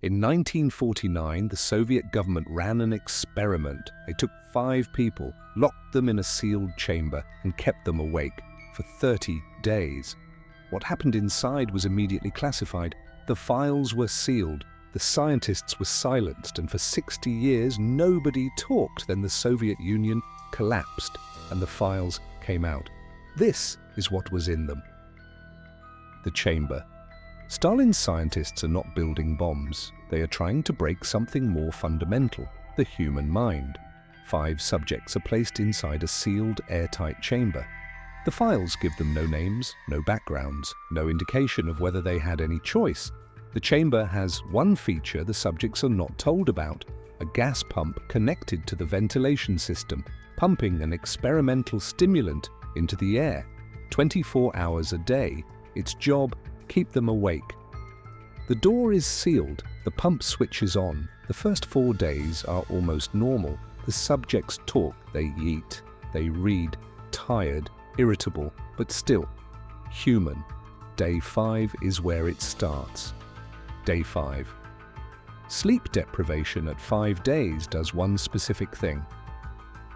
In 1949, the Soviet government ran an experiment. They took 5 people, locked them in a sealed chamber, and kept them awake for 30 days. What happened inside was immediately classified. The files were sealed. The scientists were silenced, and for 60 years nobody talked. Then the Soviet Union collapsed, and the files came out. This is what was in them. The chamber. Stalin's scientists are not building bombs. They are trying to break something more fundamental, the human mind. 5 subjects are placed inside a sealed, airtight chamber. The files give them no names, no backgrounds, no indication of whether they had any choice. The chamber has one feature the subjects are not told about: a gas pump connected to the ventilation system, pumping an experimental stimulant into the air, 24 hours a day. Its job: keep them awake. The door is sealed, the pump switches on. The first 4 days are almost normal. The subjects talk, they eat, they read, tired, irritable, but still human. Day 5 is where it starts. Day 5. Sleep deprivation at 5 days does one specific thing.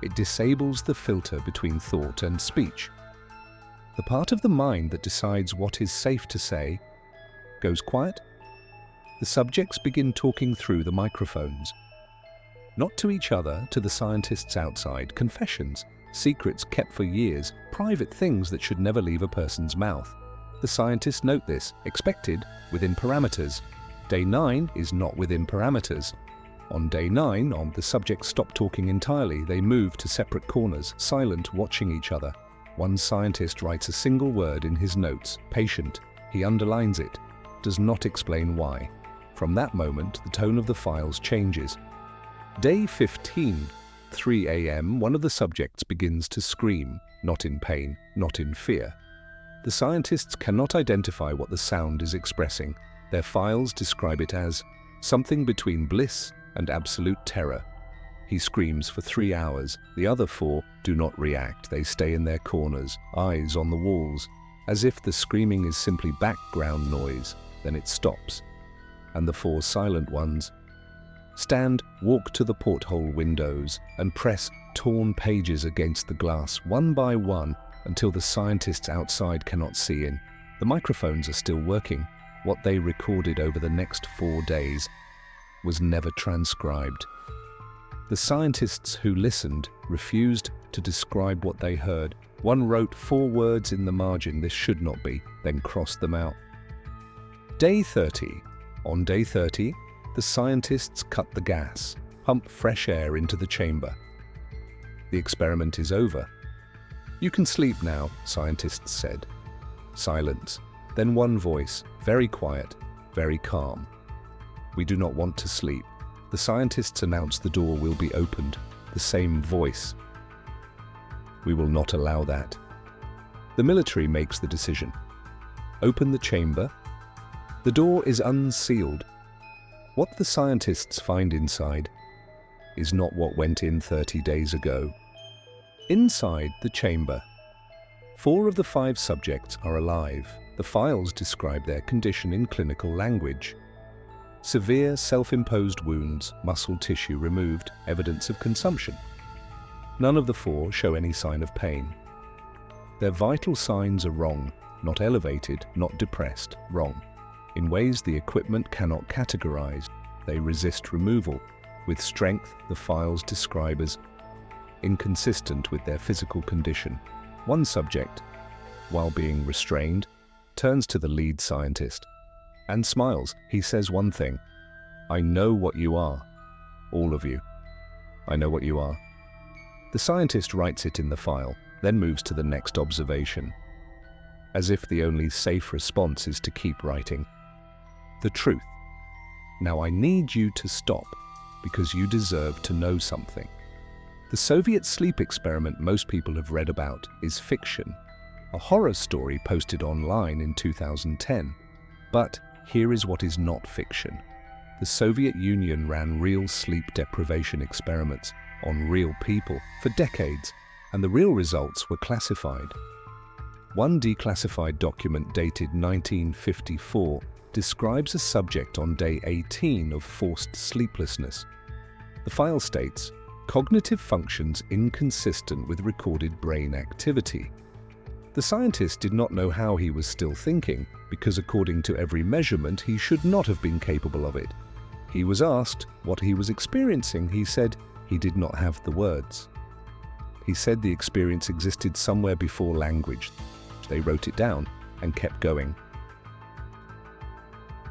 It disables the filter between thought and speech. The part of the mind that decides what is safe to say goes quiet. The subjects begin talking through the microphones. Not to each other, to the scientists outside. Confessions, secrets kept for years, private things that should never leave a person's mouth. The scientists note this, expected, within parameters. Day 9 is not within parameters. On day 9, the subjects stop talking entirely. They move to separate corners, silent, watching each other. One scientist writes a single word in his notes, patient. He underlines it, does not explain why. From that moment, the tone of the files changes. Day 15, 3 a.m., one of the subjects begins to scream, not in pain, not in fear. The scientists cannot identify what the sound is expressing. Their files describe it as something between bliss and absolute terror. He screams for 3 hours. The other 4 do not react. They stay in their corners, eyes on the walls, as if the screaming is simply background noise. Then it stops. And the 4 silent ones stand, walk to the porthole windows, and press torn pages against the glass, one by one, until the scientists outside cannot see in. The microphones are still working. What they recorded over the next 4 days was never transcribed. The scientists who listened refused to describe what they heard. One wrote 4 words in the margin, "This should not be," then crossed them out. Day 30. On day 30, the scientists cut the gas, pump fresh air into the chamber. The experiment is over. "You can sleep now," scientists said. Silence. Then one voice, very quiet, very calm. "We do not want to sleep." The scientists announce the door will be opened. The same voice. "We will not allow that." The military makes the decision. Open the chamber. The door is unsealed. What the scientists find inside is not what went in 30 days ago. Inside the chamber, 4 of the 5 subjects are alive. The files describe their condition in clinical language. Severe self-imposed wounds, muscle tissue removed, evidence of consumption. None of the 4 show any sign of pain. Their vital signs are wrong, not elevated, not depressed, wrong. In ways the equipment cannot categorize, they resist removal. With strength, the files describe as inconsistent with their physical condition. One subject, while being restrained, turns to the lead scientist and smiles. He says one thing: "I know what you are. All of you. I know what you are." The scientist writes it in the file, then moves to the next observation, as if the only safe response is to keep writing. The truth. Now I need you to stop, because you deserve to know something. The Soviet sleep experiment most people have read about is fiction, a horror story posted online in 2010. But here is what is not fiction. The Soviet Union ran real sleep deprivation experiments on real people for decades, and the real results were classified. One declassified document dated 1954 describes a subject on day 18 of forced sleeplessness. The file states, "Cognitive functions inconsistent with recorded brain activity." The scientist did not know how he was still thinking, because according to every measurement, he should not have been capable of it. He was asked what he was experiencing. He said he did not have the words. He said the experience existed somewhere before language. They wrote it down and kept going.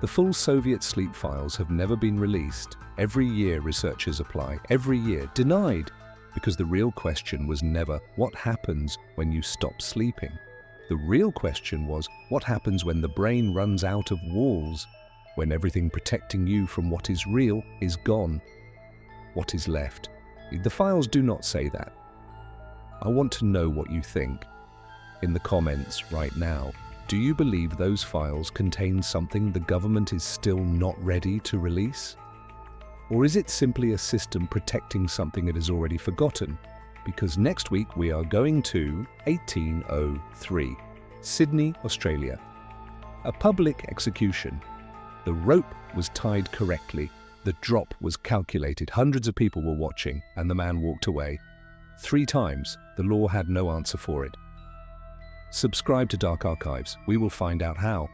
The full Soviet sleep files have never been released. Every year researchers apply, every year denied, because the real question was never what happens when you stop sleeping. The real question was what happens when the brain runs out of walls, when everything protecting you from what is real is gone. What is left? The files do not say that. I want to know what you think. In the comments right now, do you believe those files contain something the government is still not ready to release? Or is it simply a system protecting something it has already forgotten? Because next week we are going to 1803, Sydney, Australia. A public execution. The rope was tied correctly. The drop was calculated. Hundreds of people were watching, and the man walked away. 3 times, the law had no answer for it. Subscribe to Dark Archives. We will find out how.